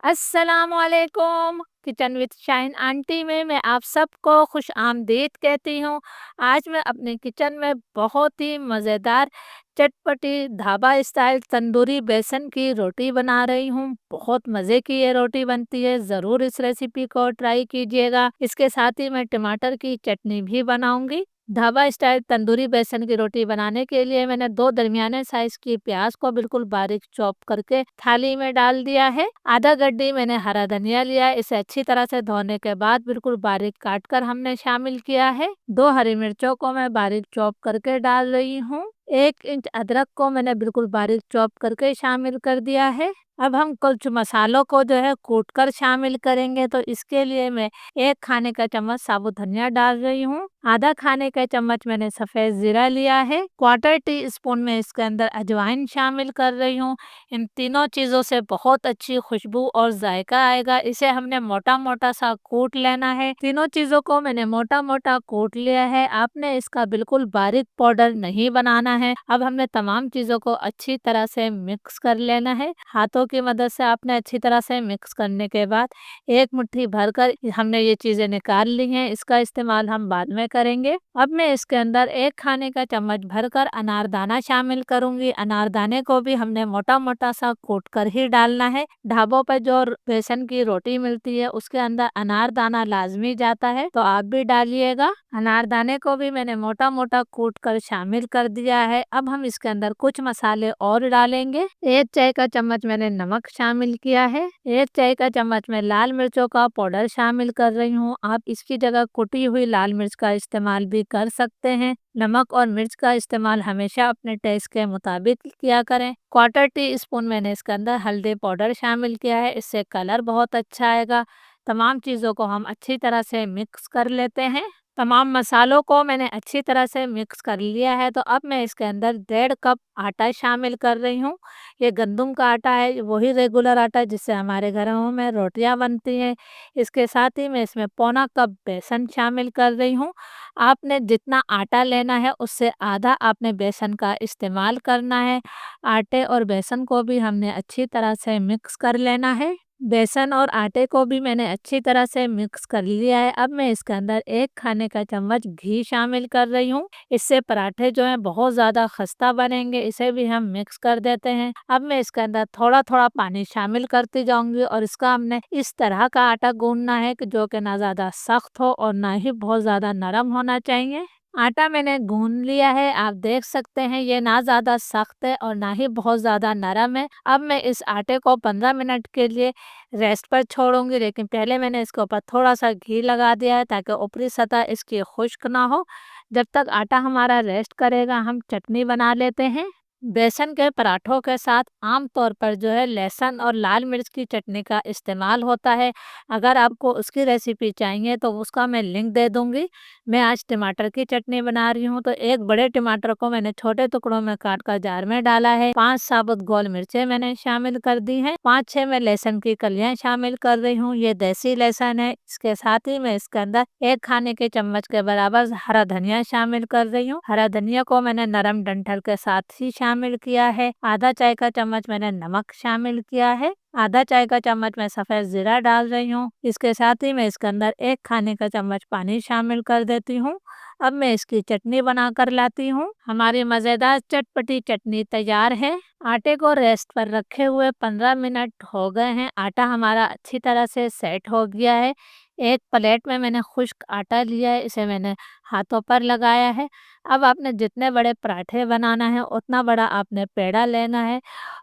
अस्सलामुअलैकुम। Kitchen with shine aunty में मैं आप सबको खुश आमदीद कहती हूँ। आज मैं अपने किचन में बहुत ही मज़ेदार चटपटी ढाबा स्टाइल तंदूरी बेसन की रोटी बना रही हूँ। बहुत मज़े की ये रोटी बनती है, ज़रूर इस रेसिपी को ट्राई कीजिएगा। इसके साथ ही मैं टमाटर की चटनी भी बनाऊंगी। ढाबा स्टाइल तंदूरी बेसन की रोटी बनाने के लिए मैंने 2 दरमियाने साइज की प्याज को बिल्कुल बारीक चॉप करके थाली में डाल दिया है। आधा गड्डी मैंने हरा धनिया लिया है, इसे अच्छी तरह से धोने के बाद बिल्कुल बारीक काट कर हमने शामिल किया है। 2 हरी मिर्चों को मैं बारीक चॉप करके डाल रही हूँ। 1 इंच अदरक को मैंने बिल्कुल बारीक चॉप करके शामिल कर दिया है। अब हम कुछ मसालों को जो है कूट कर शामिल करेंगे, तो इसके लिए मैं 1 खाने का चम्मच साबुत धनिया डाल रही हूँ। आधा खाने का चम्मच मैंने सफ़ेद ज़ीरा लिया है। क्वार्टर टी स्पून में इसके अंदर अजवाइन शामिल कर रही हूँ। इन तीनों चीज़ों से बहुत अच्छी खुशबू और जायका आएगा। इसे हमने मोटा-मोटा सा कूट लेना है। तीनों चीज़ों को मैंने मोटा-मोटा कूट लिया है। आपने इसका बिल्कुल बारीक पाउडर नहीं बनाना है। अब हमने तमाम चीज़ों को अच्छी तरह से मिक्स कर लेना है। हाथों की मदद से आपने अच्छी तरह से मिक्स करने के बाद एक मुट्ठी भरकर हमने ये चीज़ें निकाल ली हैं। इसका इस्तेमाल हम बाद में करेंगे। अब मैं इसके अंदर 1 खाने का चम्मच भरकर अनारदाना शामिल करूँगी। अनारदाने को भी हमने मोटा-मोटा सा कूट कर ही डालना है। ढाबों पर जो बेसन की रोटी मिलती है उसके अंदर अनारदाना लाज़मी जाता है, तो आप भी डालिएगा। अनारदाने को भी मैंने मोटा-मोटा कूट कर शामिल कर दिया है। अब हम इसके अंदर कुछ मसाले और डालेंगे। 1 चाय का चम्मच मैंने नमक शामिल किया है। 1 चाय का चम्मच मैं लाल मिर्चों का पाउडर शामिल कर रही हूँ। आप इसकी जगह कुटी हुई लाल मिर्च का इस्तेमाल भी कर सकते हैं। नमक और मिर्च का इस्तेमाल हमेशा अपने टेस्ट के मुताबिक किया करें। क्वार्टर टी स्पून मैंने इसके अंदर हल्दी पाउडर शामिल किया है, इससे कलर बहुत अच्छा आएगा। तमाम चीज़ों को हम अच्छी तरह से मिक्स कर लेते हैं। तमाम मसालों को मैंने अच्छी तरह से मिक्स कर लिया है, तो अब मैं इसके अंदर 1.5 कप आटा शामिल कर रही हूँ। ये गंदम का आटा है, वही रेगुलर आटा जिससे हमारे घरों में रोटियां बनती हैं। इसके साथ ही मैं इसमें पौना कप बेसन शामिल कर रही हूँ। आपने जितना आटा लेना है उससे आधा आपने बेसन का इस्तेमाल करना है। आटे और बेसन को भी हमने अच्छी तरह से मिक्स कर लेना है। बेसन और आटे को भी मैंने अच्छी तरह से मिक्स कर लिया है। अब मैं इसके अंदर 1 खाने का चम्मच घी शामिल कर रही हूँ। इससे पराठे जो हैं बहुत ज़्यादा खस्ता बनेंगे, इसे भी हम मिक्स कर देते हैं। अब मैं इसके अंदर थोड़ा-थोड़ा पानी शामिल करती जाऊँगी और इसका हमने इस तरह का आटा गूँथना है कि जो कि ना ज़्यादा सख्त हो और ना ही बहुत ज़्यादा नरम होना चाहिए। आटा मैंने गूँथ लिया है, आप देख सकते हैं ये ना ज़्यादा सख्त है और ना ही बहुत ज़्यादा नरम है। अब मैं इस आटे को 15 मिनट के लिए रेस्ट पर छोड़ूंगी, लेकिन पहले मैंने इसके ऊपर थोड़ा सा घी लगा दिया है ताकि ऊपरी सतह इसकी खुश्क ना हो। जब तक आटा हमारा रेस्ट करेगा हम चटनी बना लेते हैं। बेसन के पराठों के साथ आम तौर पर जो है लहसुन और लाल मिर्च की चटनी का इस्तेमाल होता है। अगर आपको उसकी रेसिपी चाहिए तो उसका मैं लिंक दे दूंगी। मैं आज टमाटर की चटनी बना रही हूँ, तो एक बड़े टमाटर को मैंने छोटे टुकड़ों में काट कर जार में डाला है। 5 साबुत गोल मिर्चें मैंने शामिल कर दी हैं। 5-6 मैं लहसुन की कलियां शामिल कर रही हूँ, ये देसी लहसुन है। इसके साथ ही मैं इसके अंदर 1 खाने के चम्मच के बराबर हरा धनिया शामिल कर रही हूँ। हरा धनिया को मैंने नरम डंठल के साथ ही शामिल किया है। आधा चाय का चम्मच मैंने नमक शामिल किया है। आधा चाय का चम्मच मैं सफ़ेद ज़ीरा डाल रही हूँ। इसके साथ ही मैं इसके अंदर 1 खाने का चम्मच पानी शामिल कर देती हूँ। अब मैं इसकी चटनी बनाकर लाती हूँ। हमारी मज़ेदार चटपटी चटनी तैयार है। आटे को रेस्ट पर रखे हुए 15 मिनट हो गए हैं। आटा हमारा अच्छी तरह से सेट हो गया है। एक प्लेट में मैंने खुश्क आटा लिया है, इसे मैंने हाथों पर लगाया है। अब आपने जितने बड़े पराठे बनाना है उतना बड़ा आपने पेड़ा लेना है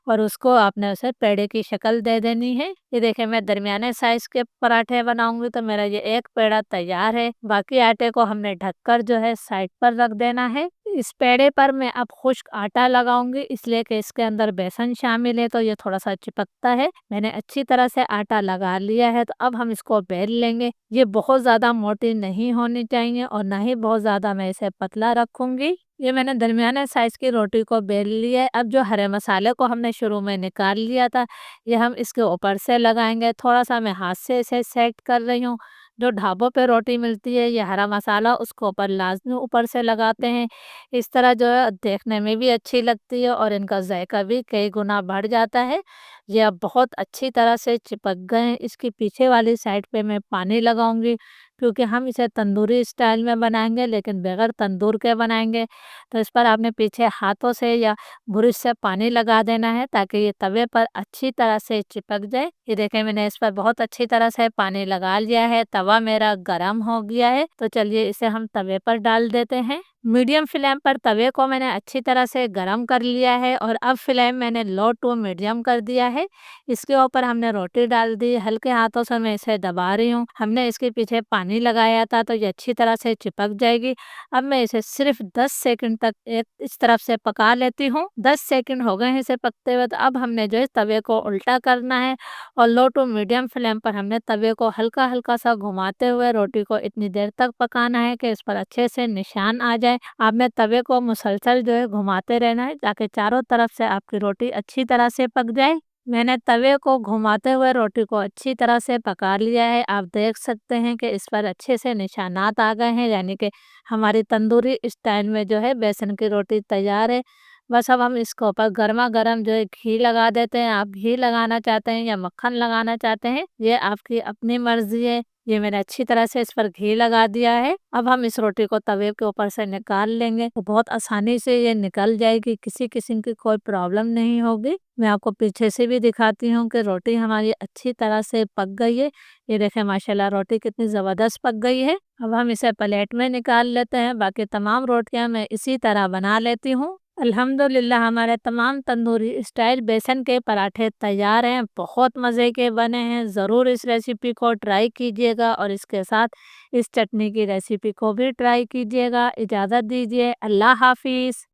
और उसको आपने उसे पेड़े की शक्ल दे देनी है। ये देखिए मैं दरमियाने साइज के पराठे बनाऊंगी, तो मेरा ये एक पेड़ा तैयार है। बाकी आटे को हमने ढककर जो है साइड पर रख देना है। इस पेड़े पर मैं अब खुश्क आटा लगाऊंगी, इसलिए कि इसके अंदर बेसन शामिल है तो ये थोड़ा सा चिपकता है। मैंने अच्छी तरह से आटा लगा लिया है, तो अब हम इसको बेल लेंगे। ये बहुत ज़्यादा मोटी नहीं होनी चाहिए और ना ही बहुत ज़्यादा मैं इसे पतला रखूंगी। ये मैंने दरमियाने साइज की रोटी को बेल लिया है। अब जो हरे मसाले को हमने शुरू में निकाल लिया था, ये हम इसके ऊपर से लगाएंगे। थोड़ा सा मैं हाथ से इसे सेट कर रही हूँ। जो ढाबों पे रोटी मिलती है, ये हरा मसाला उसको ऊपर लाजमी ऊपर से लगाते हैं। इस तरह जो है देखने में भी अच्छी लगती है और इनका जायका भी कई गुना बढ़ जाता है। ये अब बहुत अच्छी तरह से चिपक गए हैं। इसकी पीछे वाली साइड पे मैं पानी लगाऊँगी, क्योंकि हम इसे तंदूरी स्टाइल में बनाएँगे, लेकिन बगैर तंदूर के बनाएँगे। तो इस पर आपने पीछे हाथों से या ब्रश से पानी लगा देना है, ताकि ये तवे पर अच्छी तरह से चिपक जाए। ये देखिए, मैंने इस पर बहुत अच्छी तरह से पानी लगा लिया है। तवा मेरा गरम हो गया है, तो चलिए इसे हम तवे पर डाल देते हैं। मीडियम फ्लेम पर तवे को मैंने अच्छी तरह से गरम कर लिया है, और अब फ्लेम मैंने लो टू मीडियम कर दिया है। इसके ऊपर हमने रोटी डाल दी, हल्के हाथों से मैं इसे दबा रही हूँ। हमने इसके पीछे पानी लगाया था, तो ये अच्छी तरह से चिपक जाएगी। अब मैं इसे सिर्फ 10 सेकंड तक एक इस तरफ से पका लेती हूँ। 10 सेकंड हो गए हैं इसे पकते हुए, तो अब हमने जो है तवे को उल्टा करना है, और लो टू मीडियम फ्लेम पर हमने तवे को हल्का-हल्का सा घुमाते हुए रोटी को इतनी देर तक पकाना है कि इस पर अच्छे से निशान आ जाए। आपने तवे को मुसलसल जो है घुमाते रहना है, ताकि चारों तरफ से आपकी रोटी अच्छी तरह से पक जाए। मैंने तवे को घुमाते हुए रोटी को अच्छी तरह से पका लिया है। आप देख सकते हैं कि इस पर अच्छे से निशानात आ गए हैं, यानी कि हमारी तंदूरी स्टाइल में जो है बेसन की रोटी तैयार है। बस अब हम इसके ऊपर गरमा-गरम जो है घी लगा देते हैं। आप घी लगाना चाहते हैं या मक्खन लगाना चाहते हैं, ये आपकी अपनी मर्ज़ी है। ये मैंने अच्छी तरह से इस पर घी लगा दिया है। अब हम इस रोटी को तवे के ऊपर से निकाल लेंगे, तो बहुत आसानी से ये निकल जाएगी, किसी किस्म की कोई प्रॉब्लम नहीं होगी। मैं आपको पीछे से भी दिखाती हूँ कि रोटी हमारी अच्छी तरह से पक गई है। ये देखें, माशाल्लाह रोटी कितनी ज़बरदस्त पक गई है। अब हम इसे प्लेट में निकाल लेते हैं। बाकी तमाम रोटियाँ मैं इसी तरह बना लेती हूँ। अल्हम्दुलिल्लाह, हमारे तमाम तंदूरी स्टाइल बेसन के पराठे तैयार हैं। बहुत मज़े के बने हैं। ज़रूर इस रेसिपी को ट्राई कीजिएगा, और इसके साथ इस चटनी की रेसिपी को भी ट्राई कीजिएगा। इजाज़त दीजिए। अल्लाह हाफ़िज़।